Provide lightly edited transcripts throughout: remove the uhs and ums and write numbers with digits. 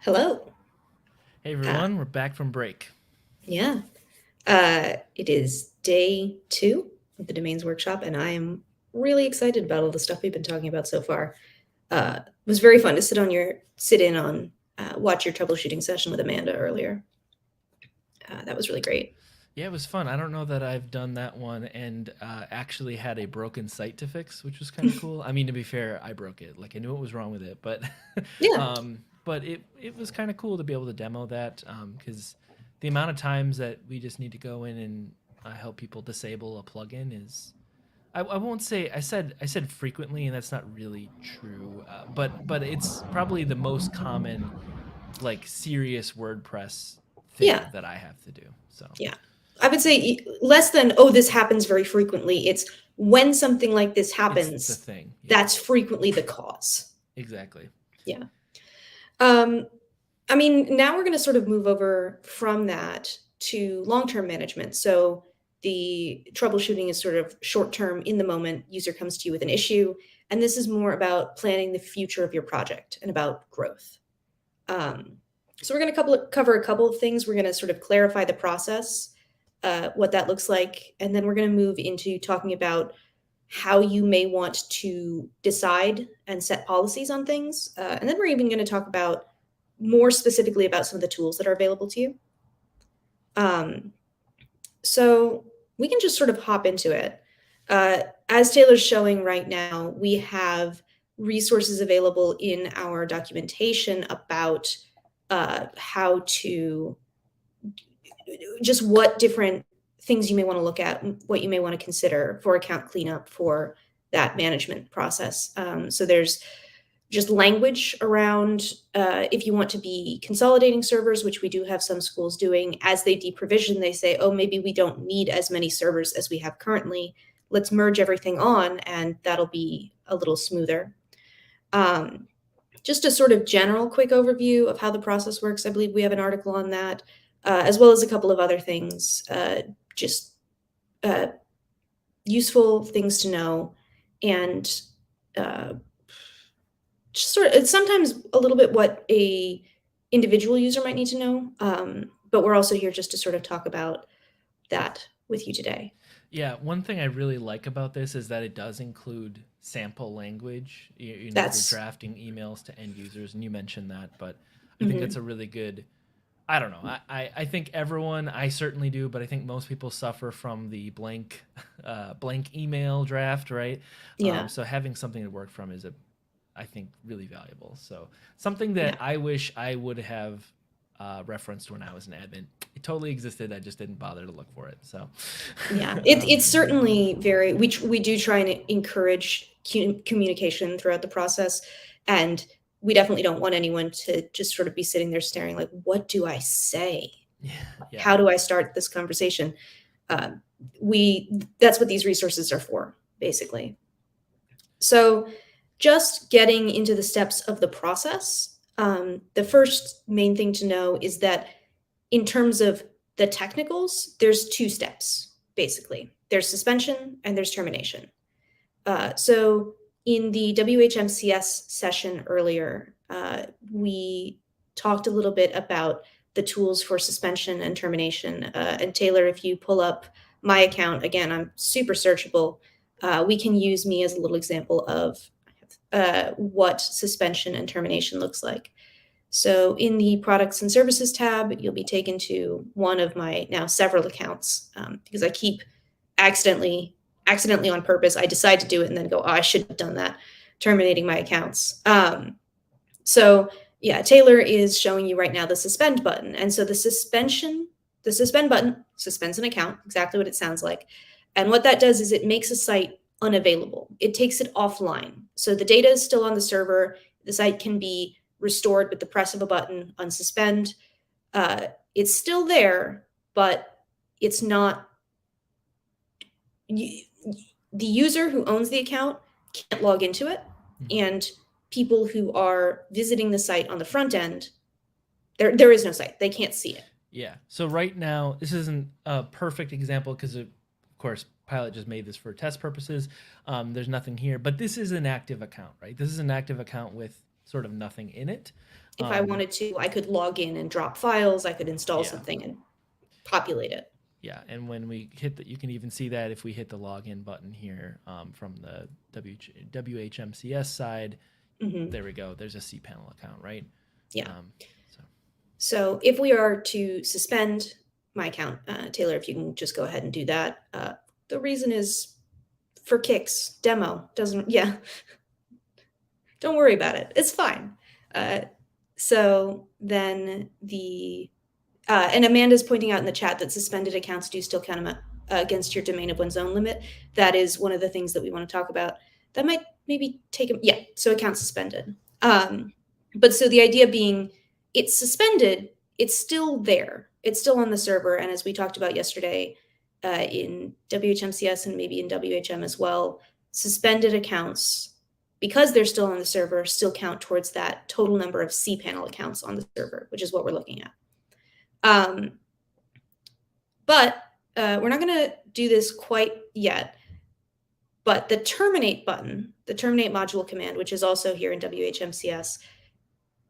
Hello. Hey Uh, everyone, we're back from break. yeah. It is day two of the Domains Workshop, and I am really excited about all the stuff we've been talking about so far. It was very fun to sit in on, watch your troubleshooting session with Amanda earlier. That was really great. Yeah, it was fun. I don't know that I've done that one and actually had a broken site to fix, which was kind of cool. I mean, to be fair, I broke it. Like I knew what was wrong with it, but Yeah. but it was kind of cool to be able to demo that because the amount of times that we just need to go in and help people disable a plugin is I won't say I said frequently, and that's not really true. But it's probably the most common like serious WordPress Yeah. thing that I have to do. So Yeah. I would say less than, oh, this happens very frequently. It's when something like this it's the happens, thing. Yeah, that's frequently the cause. exactly. Yeah. Um, I mean, now we're going to sort of move over from that to long-term management. So the troubleshooting is sort of short-term in the moment. User comes to you with an issue, and this is more about planning the future of your project and about growth. Um, so we're going to cover a couple of things. We're going to sort of clarify the process, what that looks like, and then we're going to move into talking about how you may want to decide and set policies on things. And then we're even going to talk about more specifically about some of the tools that are available to you. Um, so we can just sort of hop into it. As Taylor's showing right now, we have resources available in our documentation about how to just what different things you may want to look at, what you may want to consider for account cleanup for that management process. So there's just language around if you want to be consolidating servers, which we do have some schools doing. As they deprovision, they say, oh, maybe we don't need as many servers as we have currently. Let's merge everything on, and that'll be a little smoother. Um, just a sort of general quick overview of how the process works. I believe we have an article on that, as well as a couple of other things, just uh, useful things to know, and uh, just sort of it's sometimes a little bit what a individual user might need to know. But we're also here just to sort of talk about that with you today. Yeah, one thing I really like about this is that it does include sample language. If you're That's drafting emails to end users, and you mentioned that, but I think that's mhm. a really good. I don't know. I think everyone, I certainly do, but I think most people suffer from the blank email draft, right? Yeah, So having something to work from is I think, really valuable. So something yeah. that I wish I would have referenced when I was an admin. It totally existed. I just didn't bother to look for it. So, Yeah, um, it's certainly very we do try and encourage communication throughout the process, and we definitely don't want anyone to just sort of be sitting there staring like, "What do I say? yeah, yeah, How do I start this conversation?" Um, we that's what these resources are for, basically. So, just getting into the steps of the process, the first main thing to know is that in terms of the technicals, there's two steps, basically. There's suspension and there's termination. So in the WHMCS session earlier, we talked a little bit about the tools for suspension and termination. And Taylor, if you pull up my account, again, I'm super searchable. We can use me as a little example of what suspension and termination looks like. So in the products and services tab, you'll be taken to one of my now several accounts because I keep accidentally on purpose. I decide to do it and then go, oh, I should have done that, terminating my accounts. So yeah, Taylor is showing you right now the suspend button. And so the suspend button suspends an account, exactly what it sounds like. And what that does is it makes a site unavailable. It takes it offline. So the data is still on the server. The site can be restored with the press of a button, unsuspend. It's still there, but it's not you, the user who owns the account can't log into it, mhm. and people who are visiting the site on the front end, there is no site. They can't see it. Yeah. So right now, this isn't a perfect example because, of course, Pilot just made this for test purposes. There's nothing here, but this is an active account, right? This is an active account with sort of nothing in it. If I wanted to, I could log in and drop files. I could install Yeah. something and populate it. Yeah, and when we hit you can even see that if we hit the login button here from the WHMCS side. There we go. There's a cPanel account, right? Yeah. So if we are to suspend my account, Taylor, if you can just go ahead and do that. The reason is for kicks. Demo doesn't. Yeah. Don't worry about it. It's fine. So then and Amanda's pointing out in the chat that suspended accounts do still count against your domain of one's own limit. That is one of the things that we want to talk about. That might maybe take so account suspended. But so the idea being it's suspended, it's still there. It's still on the server. And as we talked about yesterday in WHMCS and maybe in WHM as well, suspended accounts, because they're still on the server, still count towards that total number of cPanel accounts on the server, which is what we're looking at. But we're not going to do this quite yet. But the terminate button, the terminate module command, which is also here in WHMCS,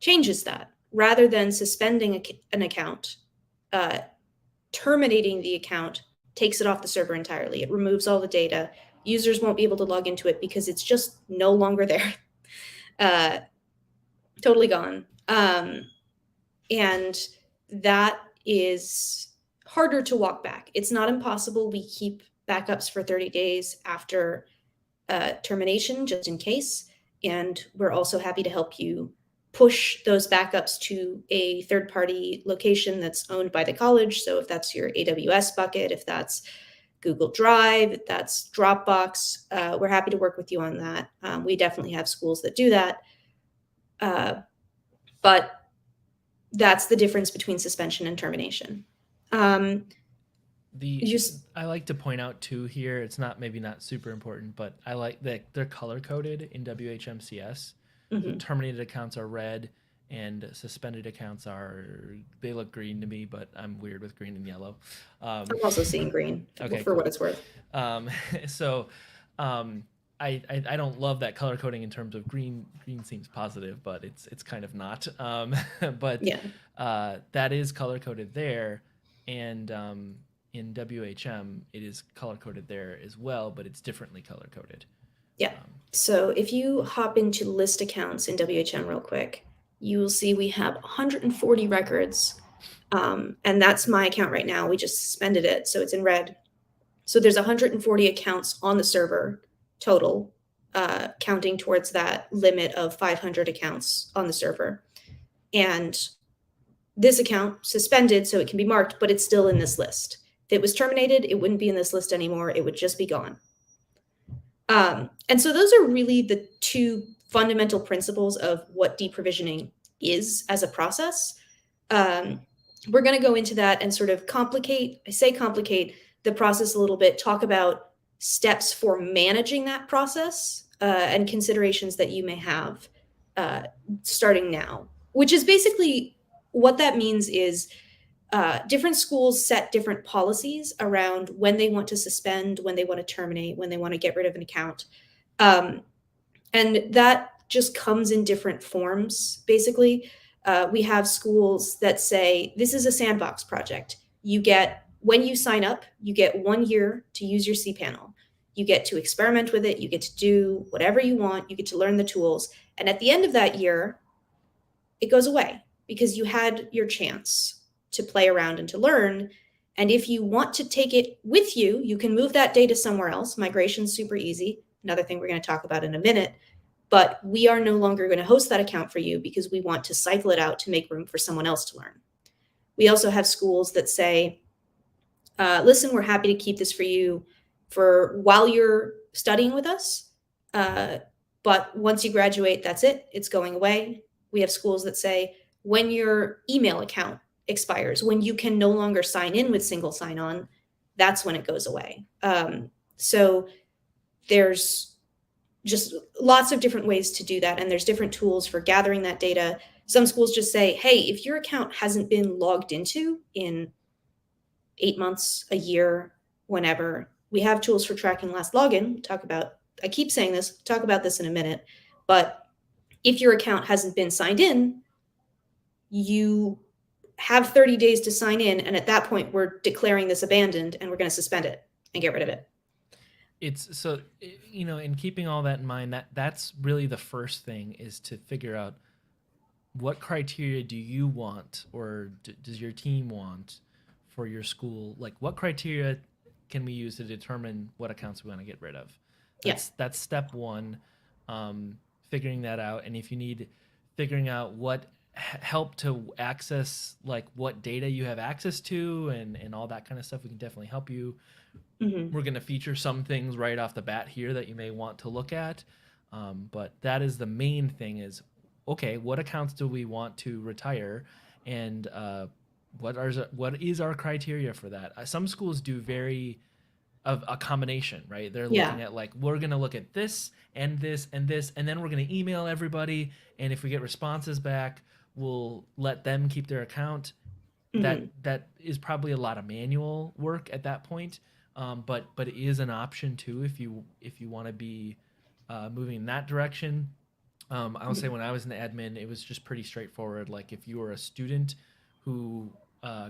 changes that. Rather than suspending an account, terminating the account takes it off the server entirely. It removes all the data. Users won't be able to log into it because it's just no longer there. Totally gone. And that is harder to walk back. It's not impossible. We keep backups for 30 days after termination, just in case. And we're also happy to help you push those backups to a third-party location that's owned by the college. So if that's your AWS bucket, if that's Google Drive, if that's Dropbox, we're happy to work with you on that. We definitely have schools that do that. But that's the difference between suspension and termination. I like to point out too here, it's maybe not super important, but I like that they're color coded in WHMCS. So terminated accounts are red and suspended accounts they look green to me, but I'm weird with green and yellow. I'm also seeing green for what it's worth. So I don't love that color coding in terms of green. Green seems positive, but it's kind of not. But yeah. That is color coded there, and in WHM it is color coded there as well, but it's differently color coded. Yeah. So if you hop into list accounts in WHM real quick, you will see we have 140 records, and that's my account right now. We just suspended it, so it's in red. So there's 140 accounts on the server total, counting towards that limit of 500 accounts on the server. And this account suspended, so it can be marked, but it's still in this list. If it was terminated, it wouldn't be in this list anymore. It would just be gone. And so those are really the two fundamental principles of what deprovisioning is as a process. We're going to go into that and sort of complicate the process a little bit, talk about steps for managing that process and considerations that you may have starting now, which is basically what that means is different schools set different policies around when they want to suspend, when they want to terminate, when they want to get rid of an account. And that just comes in different forms, basically. We have schools that say, this is a sandbox project. When you sign up, you get 1 year to use your cPanel. You get to experiment with it. You get to do whatever you want. You get to learn the tools. And at the end of that year, it goes away because you had your chance to play around and to learn. And if you want to take it with you, you can move that data somewhere else. Migration's super easy. Another thing we're going to talk about in a minute. But we are no longer going to host that account for you because we want to cycle it out to make room for someone else to learn. We also have schools that say, listen, we're happy to keep this for you for while you're studying with us. But once you graduate, that's it. It's going away. We have schools that say, when your email account expires, when you can no longer sign in with single sign-on, that's when it goes away. So there's just lots of different ways to do that. And there's different tools for gathering that data. Some schools just say, hey, if your account hasn't been logged into in 8 months, a year, whenever, we have tools for tracking last login. I keep saying this, talk about this in a minute. But if your account hasn't been signed in, you have 30 days to sign in, and at that point, we're declaring this abandoned, and we're going to suspend it and get rid of it. It's so, in keeping all that in mind, that's really the first thing, is to figure out what criteria do you want, or does your team want for your school? Like, what criteria can we use to determine what accounts we want to get rid of? That's step one. Figuring that out, and if you need figuring out what help to access, like what data you have access to, and all that kind of stuff, we can definitely help you. Mhm. We're going to feature some things right off the bat here that you may want to look at, but that is the main thing, is okay, what accounts do we want to retire, and what is our criteria for that? Some schools do very of a combination, right? They're Yeah. looking at, like, we're going to look at this and this and this, and then we're going to email everybody, and if we get responses back, we'll let them keep their account. Mhm. That is probably a lot of manual work at that point, but it is an option too, if you want to be moving in that direction. I'll say, Mhm. when I was in admin, it was just pretty straightforward. Like, if you were a student who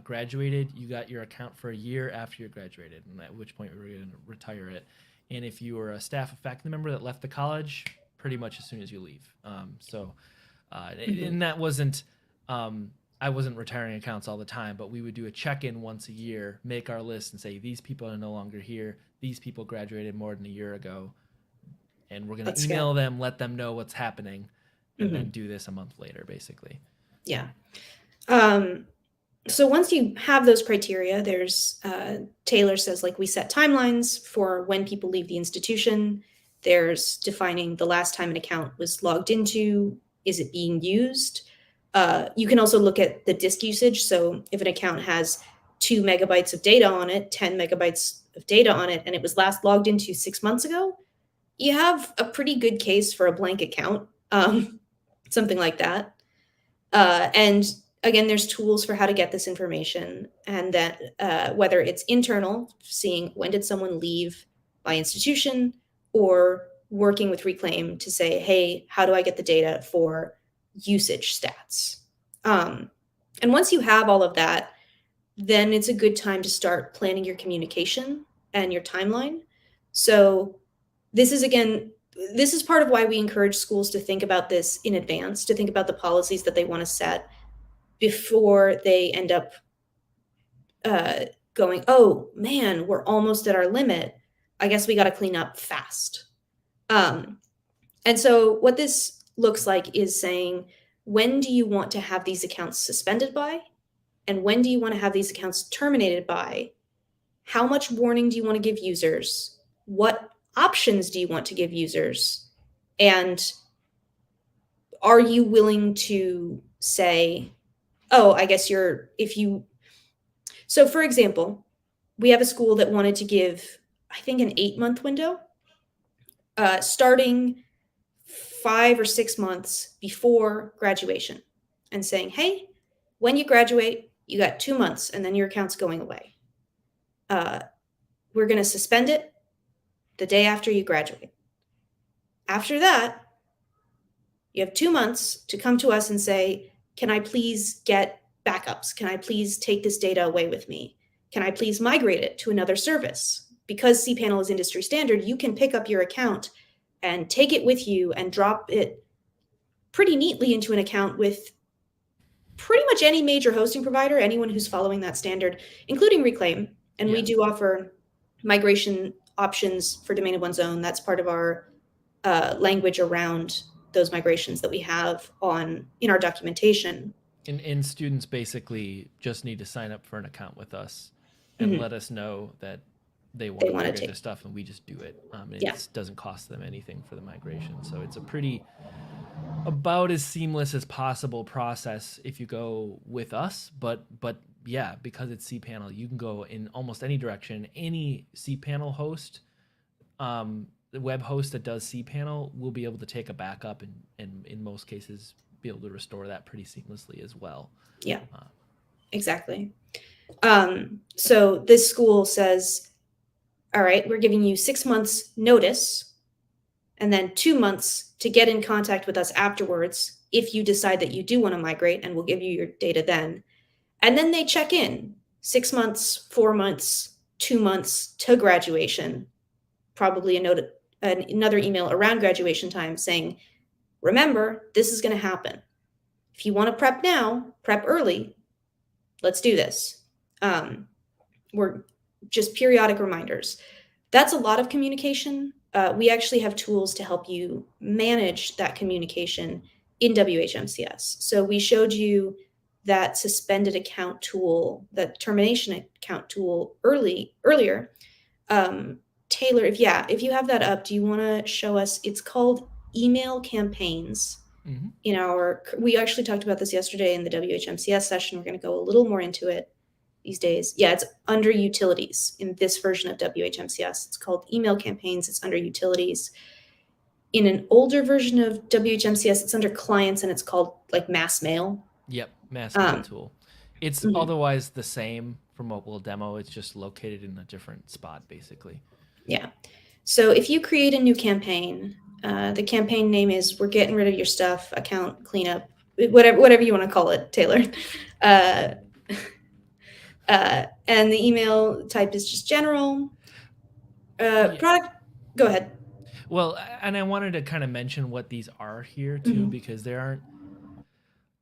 graduated, you got your account for a year after you graduated, and at which point we were going to retire it. And if you were a staff or faculty member that left the college, pretty much as soon as you leave. Mhm. And that wasn't, I wasn't retiring accounts all the time, but we would do a check-in once a year, make our list, and say, these people are no longer here. These people graduated more than a year ago, and we're going to Let's go. email them, let them know what's happening, and then Mhm. do this a month later, basically. Yeah. Um, so once you have those criteria, there's Taylor says, like, we set timelines for when people leave the institution. There's defining the last time an account was logged into. Is it being used? You can also look at the disk usage. So if an account has 2 MB of data on it, 10 MB of data on it, and it was last logged into 6 months ago, you have a pretty good case for a blank account, something like that. And again, there's tools for how to get this information, and that whether it's internal, seeing when did someone leave my institution, or working with Reclaim to say, hey, how do I get the data for usage stats? And once you have all of that, then it's a good time to start planning your communication and your timeline. So this is again, this is part of why we encourage schools to think about this in advance, to think about the policies that they want to set before they end up uh, going, oh man, we're almost at our limit. I guess we got to clean up fast. Um, and so, what this looks like is saying, when do you want to have these accounts suspended by? And when do you want to have these accounts terminated by? How much warning do you want to give users? What options do you want to give users? And are you willing to say, oh, I guess if you, so for example, we have a school that wanted to give, I think, an 8-month window, starting 5 or 6 months before graduation, and saying, hey, when you graduate, you got 2 months and then your account's going away. We're going to suspend it the day after you graduate. After that, you have 2 months to come to us and say, can I please get backups? Can I please take this data away with me? Can I please migrate it to another service? Because cPanel is industry standard, you can pick up your account and take it with you and drop it pretty neatly into an account with pretty much any major hosting provider, anyone who's following that standard, including Reclaim. And we Yeah. do offer migration options for domain of one's own. That's part of our language around those migrations that we have in our documentation. And students basically just need to sign up for an account with us and Mhm. let us know that they want They to want to migrate their take, stuff, and we just do it. yeah, It doesn't cost them anything for the migration, so it's a pretty, about as seamless as possible process if you go with us. But yeah, because it's cPanel, you can go in almost any direction. Any cPanel host, the web host that does cPanel, will be able to take a backup, and in most cases be able to restore that pretty seamlessly as well. yeah, Uh, exactly. So this school says, all right, we're giving you 6 months notice and then 2 months to get in contact with us afterwards if you decide that you do want to migrate, and we'll give you your data then. And then they check in 6 months, 4 months, 2 months to graduation, probably another email around graduation time saying, remember, this is going to happen. If you want to prep now, prep early. Let's do this. We're just periodic reminders. That's a lot of communication. We actually have tools to help you manage that communication in WHMCS. So we showed you that suspended account tool, that termination account tool earlier. Taylor, if you have that up, do you want to show us? It's called email campaigns. Mm-hmm. We actually talked about this yesterday in the WHMCS session. We're going to go a little more into it these days. Yeah, it's under utilities in this version of WHMCS. It's called email campaigns. It's under utilities. In an older version of WHMCS, it's under clients, and it's called like mass mail. Yep, mass mail tool. It's Mhm. otherwise the same for mobile demo. It's just located in a different spot, basically. Yeah. So if you create a new campaign, the campaign name is "We're getting rid of your stuff," account cleanup, whatever you want to call it, Taylor. And the email type is just general. Yeah. Product. Go ahead. Well, and I wanted to kind of mention what these are here too, Mhm. because they aren't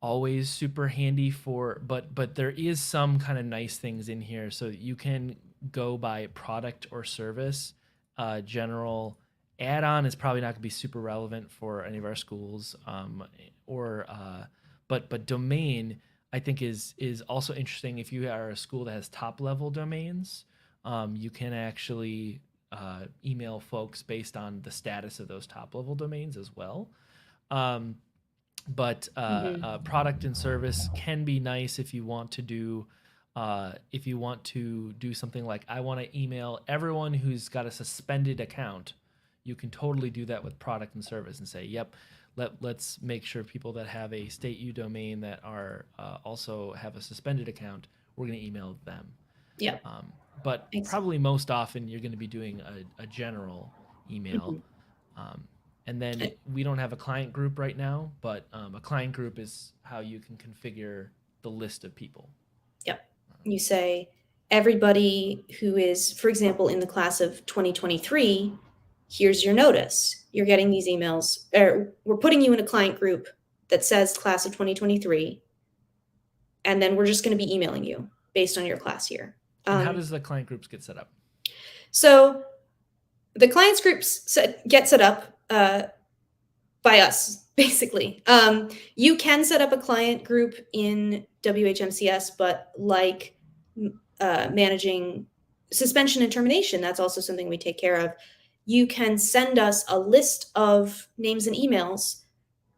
always super handy but there is some kind of nice things in here. So you can go by product or service. General add-on is probably not going to be super relevant for any of our schools, but domain I think is also interesting. If you are a school that has top level domains, you can actually email folks based on the status of those top level domains as well. But product and service can be nice if you want to do something like, I want to email everyone who's got a suspended account. You can totally do that with product and service and say, yep, let's make sure people that have a state U domain that are also have a suspended account, we're going to email them. Yeah. But probably most often you're going to be doing a general email. And then we don't have a client group right now, but a client group is how you can configure the list of people. Yep. You say everybody who is, for example, in the class of 2023, here's your notice. You're getting these emails, or we're putting you in a client group that says class of 2023, and then we're just going to be emailing you based on your class year. And how does the client groups get set up? So the clients groups get set up by us, basically. You can set up a client group in WHMCS, but like managing suspension and termination, that's also something we take care of. You can send us a list of names and emails,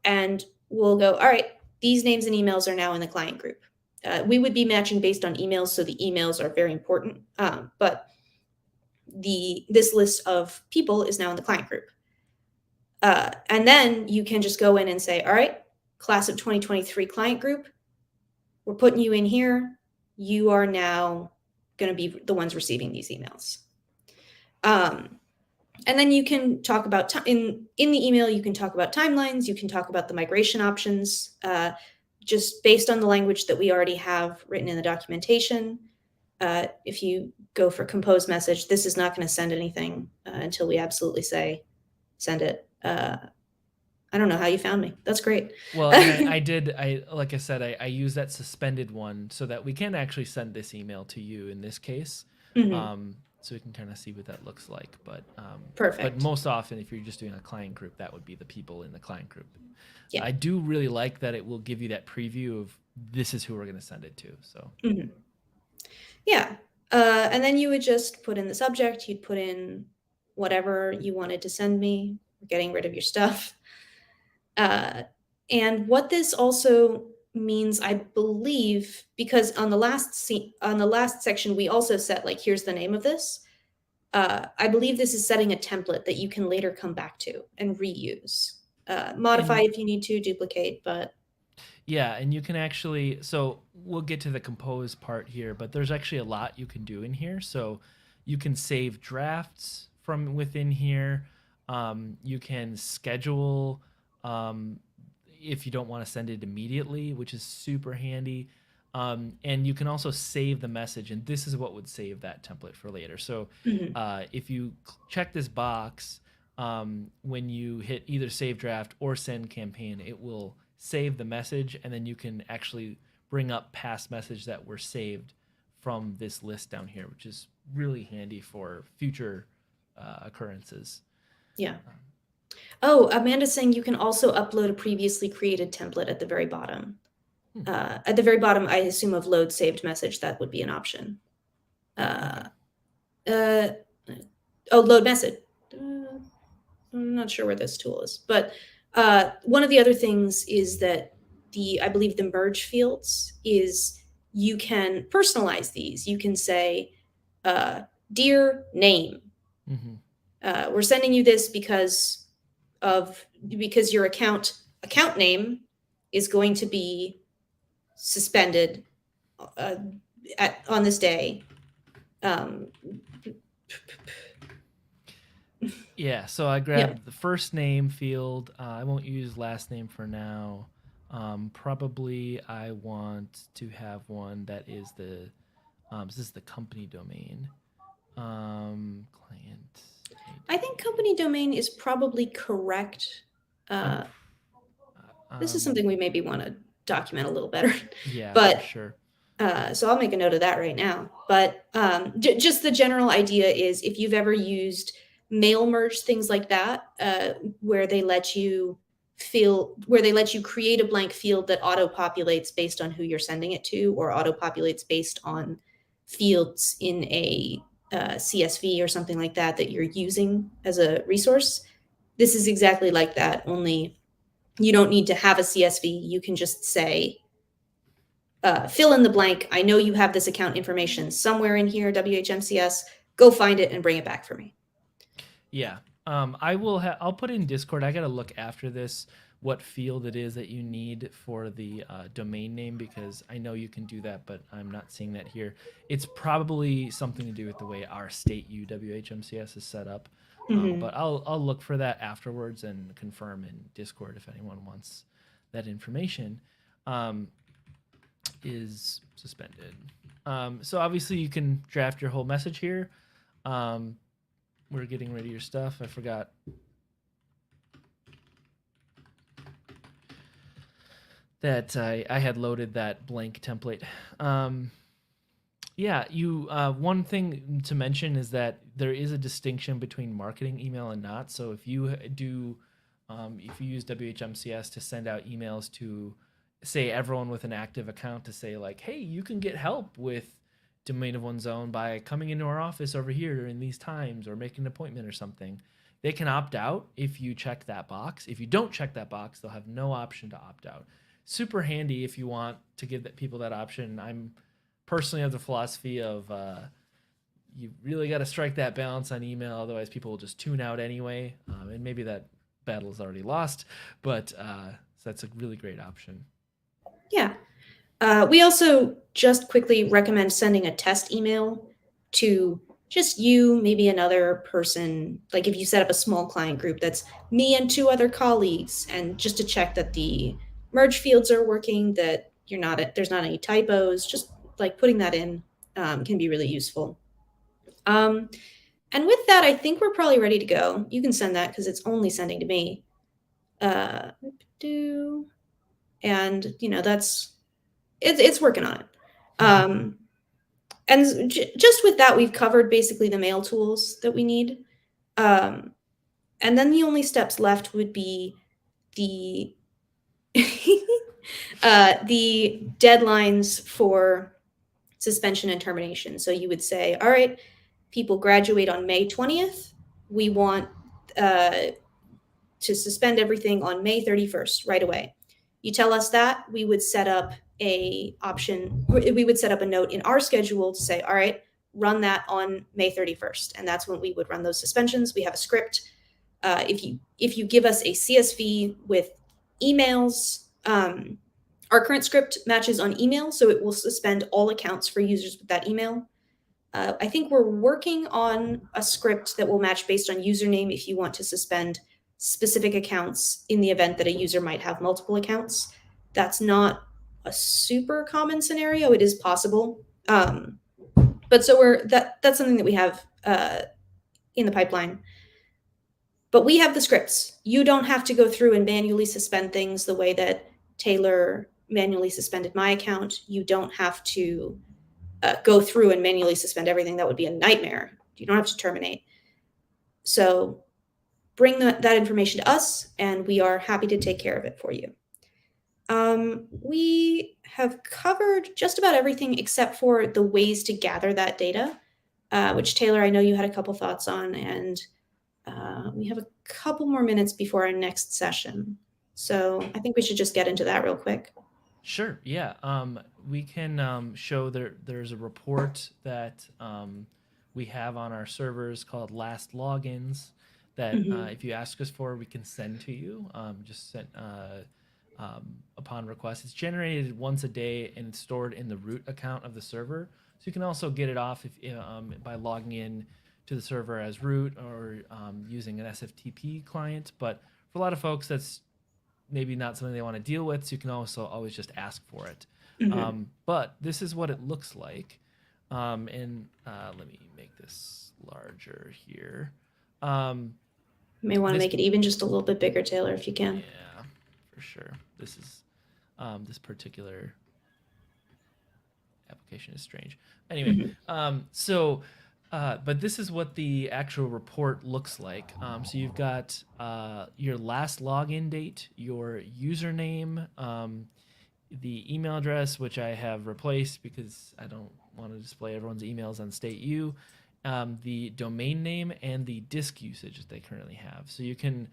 and we'll go, all right, these names and emails are now in the client group. We would be matching based on emails, so the emails are very important. But this list of people is now in the client group. And then you can just go in and say, all right, class of 2023 client group, we're putting you in here. You are now going to be the ones receiving these emails. And then you can talk about, in the email, you can talk about timelines. You can talk about the migration options, just based on the language that we already have written in the documentation. If you go for compose message, this is not going to send anything until we absolutely say send it. I don't know how you found me. That's great. Well, like I said, I use that suspended one so that we can actually send this email to you in this case. So we can kind of see what that looks like. But perfect. But most often, if you're just doing a client group, that would be the people in the client group. Yeah. I do really like that it will give you that preview of this is who we're going to send it to. So yeah. And then you would just put in the subject. You'd put in whatever you wanted to send me. We're getting rid of your stuff. And what this also means, I believe, because on the last section, we also set like, here's the name of this. I believe this is setting a template that you can later come back to and reuse, modify if you need to, duplicate, but. Yeah, and you can actually, so we'll get to the compose part here, but there's actually a lot you can do in here. So you can save drafts from within here. You can schedule if you don't want to send it immediately, which is super handy. And you can also save the message, and this is what would save that template for later. So Mhm. if you check this box, when you hit either save draft or send campaign, it will save the message, and then you can actually bring up past message that were saved from this list down here, which is really handy for future occurrences. Yeah. Oh, Amanda's saying you can also upload a previously created template at the very bottom. Hmm. At the very bottom, I assume of load saved message, that would be an option. Okay. Oh, load message. I'm not sure where this tool is, but one of the other things is that I believe the merge fields is you can personalize these. You can say, dear name, Mm-hmm. we're sending you this because your account name is going to be suspended on this day. Yeah, so I grabbed the first name field. I won't use last name for now. Probably I want to have one that is this is the company domain. Client. I think company domain is probably correct. This is something we maybe want to document a little better. Yeah, but for sure. So I'll make a note of that right now. But just the general idea is if you've ever used mail merge, things like that, where they let you create a blank field that auto populates based on who you're sending it to, or auto populates based on fields in a CSV or something like that that you're using as a resource. This is exactly like that, only you don't need to have a CSV. You can just say, fill in the blank. I know you have this account information somewhere in here, WHMCS. Go find it and bring it back for me. Yeah. I'll put in Discord. I got to look after this what field it is that you need for the domain name, because I know you can do that, but I'm not seeing that here. It's probably something to do with the way our state WHMCS is set up. But I'll look for that afterwards and confirm in Discord if anyone wants that information. Is suspended. So obviously you can draft your whole message here. We're getting rid of your stuff. I forgot. That I had loaded that blank template. Yeah, one thing to mention is that there is a distinction between marketing email and not. So if you if you use WHMCS to send out emails to, say, everyone with an active account, to say like, hey, you can get help with domain of one's own by coming into our office over here during these times, or making an appointment or something, they can opt out if you check that box. If you don't check that box, they'll have no option to opt out. Super handy if you want to give people that option. I'm personally of the philosophy of you really got to strike that balance on email, otherwise people will just tune out anyway, and maybe that battle is already lost, but so that's a really great option. Yeah. We also just quickly recommend sending a test email to just you, maybe another person. Like if you set up a small client group, that's me and 2 other colleagues, and just to check that the merge fields are working, that there's not any typos. Just like putting that in can be really useful. And with that, I think we're probably ready to go. You can send that because it's only sending to me. And it's working on it. And just with that, we've covered basically the mail tools that we need. And then the only steps left would be the the deadlines for suspension and termination. So you would say, all right, people graduate on May 20th. We want to suspend everything on May 31st right away. You tell us that, we would set up we would set up a note in our schedule to say, all right, run that on May 31st. And that's when we would run those suspensions. We have a script. If you give us a CSV with emails, our current script matches on email, so it will suspend all accounts for users with that email. I think we're working on a script that will match based on username if you want to suspend specific accounts in the event that a user might have multiple accounts. That's not a super common scenario. It is possible. But so that's something that we have in the pipeline. But we have the scripts. You don't have to go through and manually suspend things the way that Taylor manually suspended my account. You don't have to go through and manually suspend everything. That would be a nightmare. You don't have to terminate. So bring that information to us, and we are happy to take care of it for you. We have covered just about everything except for the ways to gather that data, which Taylor, I know you had a couple thoughts on, and we have a couple more minutes before our next session. So I think we should just get into that real quick. Sure. Yeah. We can show there's a report that we have on our servers called Last Logins that if you ask us for, we can send to you. Just send upon request. It's generated once a day and it's stored in the root account of the server. So you can also get it off if by logging in to the server as root or using an SFTP client. But for a lot of folks, that's maybe not something they want to deal with. So you can also always just ask for it. But this is what it looks like. And let me make this larger here. You may want to make it even just a little bit bigger, Taylor, if you can. Yeah, for sure. This is this particular application is strange. Anyway, but this is what the actual report looks like. So you've got your last login date, your username, the email address, which I have replaced because I don't want to display everyone's emails on StateU, the domain name, and the disk usage that they currently have. So you can,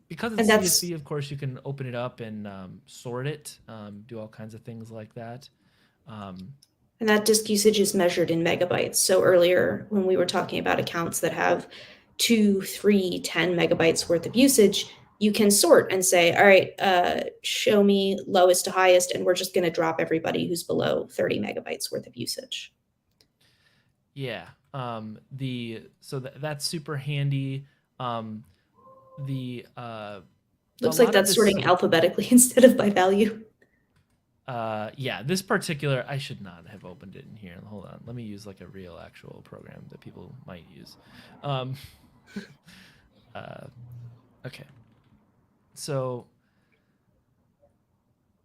because it's CSV, of course, you can open it up and sort it, do all kinds of things like that. And that disk usage is measured in megabytes. So earlier when we were talking about accounts that have 2, 3, 10 megabytes worth of usage, you can sort and say, all right, show me lowest to highest, and we're just going to drop everybody who's below 30 megabytes worth of usage. Yeah. That's super handy. Looks like that's sorting alphabetically instead of by value. Yeah, this particular, I should not have opened it in here. Hold on. Let me use like a real actual program that people might use. Okay. So,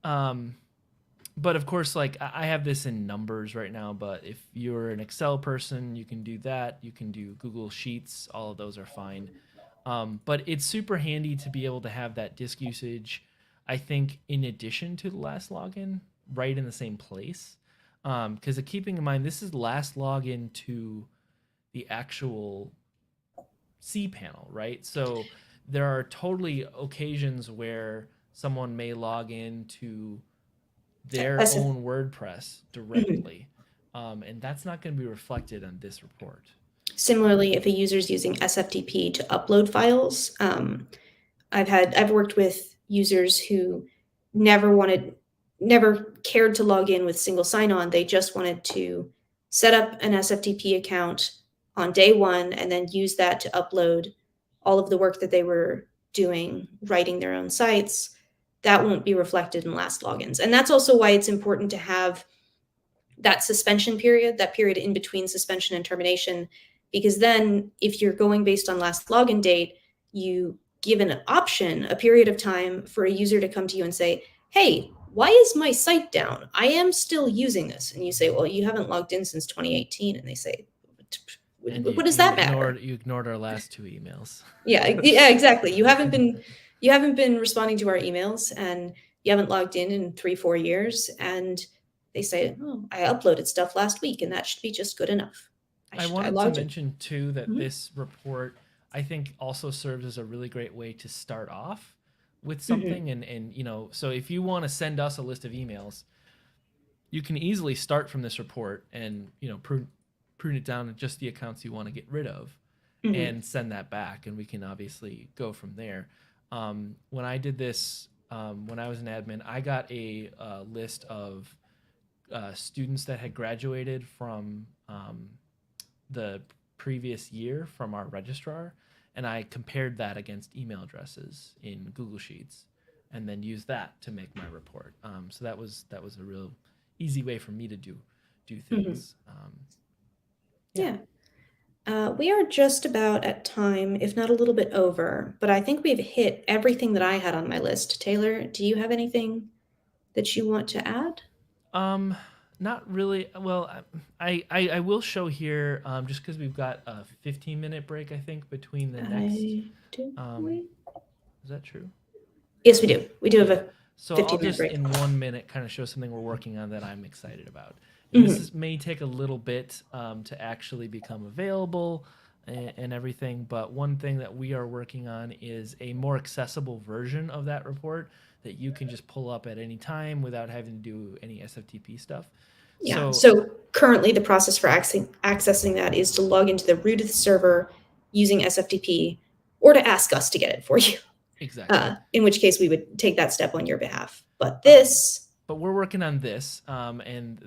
but of course, like I have this in numbers right now, but if you're an Excel person, you can do that. You can do Google Sheets. All of those are fine. But it's super handy to be able to have that disk usage, I think, in addition to the last login, right in the same place. Because keeping in mind, this is last login to the actual cPanel, right? So there are totally occasions where someone may log into their own WordPress directly, and that's not going to be reflected on this report. Similarly, if a user is using SFTP to upload files, I've worked with users who never cared to log in with single sign-on. They just wanted to set up an SFTP account on day one and then use that to upload all of the work that they were doing, writing their own sites. That won't be reflected in last logins. And that's also why it's important to have that suspension period, that period in between suspension and termination, because then if you're going based on last login date, you give an option, a period of time for a user to come to you and say, hey, why is my site down? I am still using this. And you say, well, you haven't logged in since 2018. And they say, what does that matter? You ignored our last 2 emails. Yeah, exactly. You haven't been responding to our emails, and you haven't logged in 3-4 years. And they say, oh, I uploaded stuff last week, and that should be just good enough. I wanted to mention too that this report, I think, also serves as a really great way to start off with something. And so if you want to send us a list of emails, you can easily start from this report and prune it down to just the accounts you want to get rid of and send that back, and we can obviously go from there. When I did this, when I was an admin, I got a list of students that had graduated from the previous year from our registrar, and I compared that against email addresses in Google Sheets, and then used that to make my report. So that was a real easy way for me to do Mhm. things. Yeah. Yeah. We are just about at time, if not a little bit over, but I think we've hit everything that I had on my list. Taylor, do you have anything that you want to add? Um, Not really. Well, I will show here, just because we've got a 15-minute break, I think, between the next. I do Um, we? is that true? Yes, we do. We do have Yeah. a So I'll 15-minute just break. in 1 minute kind of show something we're working on that I'm excited about. And this Mhm. is may take a little bit to actually become available and everything. But one thing that we are working on is a more accessible version of that report that you can just pull up at any time without having to do any SFTP stuff. Yeah. So So currently, the process for accessing that is to log into the root of the server using SFTP, or to ask us to get it for you. exactly. In which case, we would take that step on your behalf. But Um, this, but we're working on this, and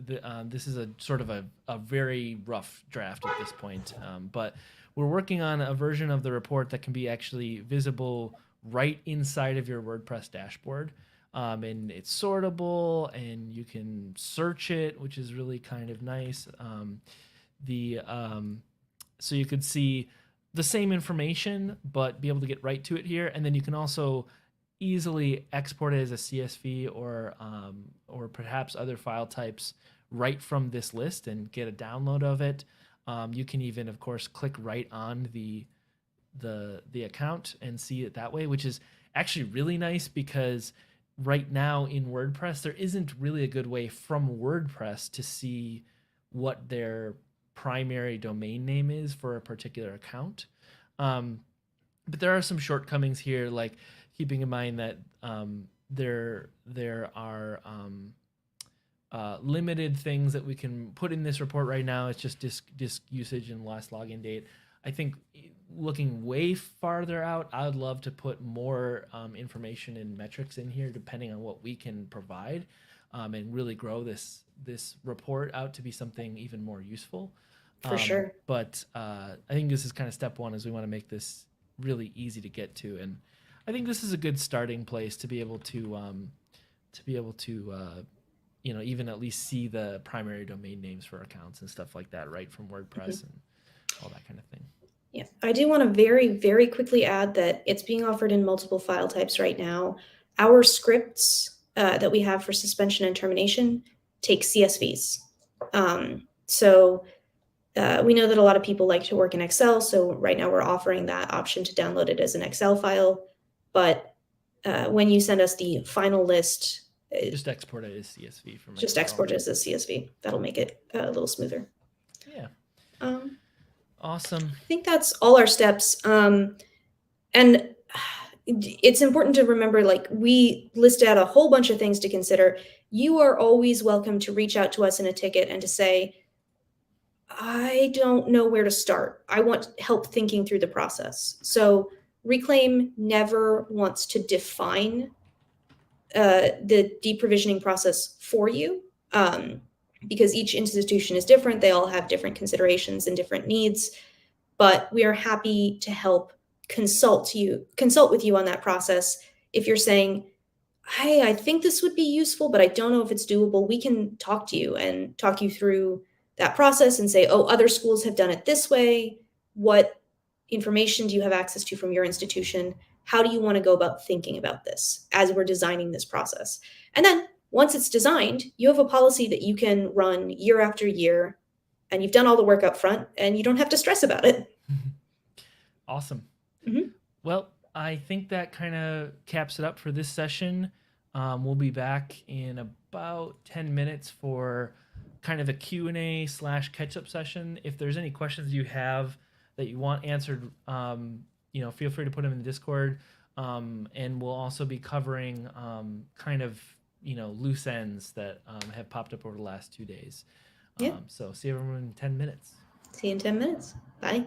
this is a sort of a very rough draft at this point. But we're working on a version of the report that can be actually visible right inside of your WordPress dashboard. And it's sortable, and you can search it, which is really kind of nice. The So you could see the same information, but be able to get right to it here, and then you can also easily export it as a CSV or perhaps other file types right from this list and get a download of it. You can even, of course, click right on the account and see it that way, which is actually really nice because right now in WordPress there isn't really a good way from WordPress to see what their primary domain name is for a particular account. Um, but there are some shortcomings here, like keeping in mind that there are limited things that we can put in this report right now. It's just disk usage and last login date. I think looking way farther out, I would love to put more information and metrics in here, depending on what we can provide, and really grow this report out to be something even more useful. for sure. But I think this is kind of step one, is we want to make this really easy to get to, and I think this is a good starting place to be able to even at least see the primary domain names for accounts and stuff like that right from WordPress Mhm. and all that kind of thing. Yeah, I do want to very, very quickly add that it's being offered in multiple file types right now. Our scripts that we have for suspension and termination take CSVs. So we know that a lot of people like to work in Excel, so right now we're offering that option to download it as an Excel file. But when you send us the final list, Just export it as CSV from just Excel. export it as a CSV. That'll make it a little smoother. Yeah. Um, Awesome. I think that's all our steps. And it's important to remember, like, we listed out a whole bunch of things to consider. You are always welcome to reach out to us in a ticket and to say, I don't know where to start. I want help thinking through the process. So Reclaim never wants to define the deprovisioning process for you, because each institution is different. They all have different considerations and different needs, but we are happy to help consult with you on that process. If you're saying, hey, I think this would be useful, but I don't know if it's doable, we can talk to you and talk you through that process and say, oh, other schools have done it this way. What information do you have access to from your institution? How do you want to go about thinking about this as we're designing this process? And then once it's designed, you have a policy that you can run year after year, and you've done all the work up front and you don't have to stress about it. Awesome. Mhm. Well, I think that kind of caps it up for this session. We'll be back in about 10 minutes for kind of a Q&A / catch-up session. If there's any questions you have that you want answered, feel free to put them in the Discord. And we'll also be covering kind of, loose ends that have popped up over the last 2 days. Yeah. So see everyone in 10 minutes. See you in 10 minutes. Bye.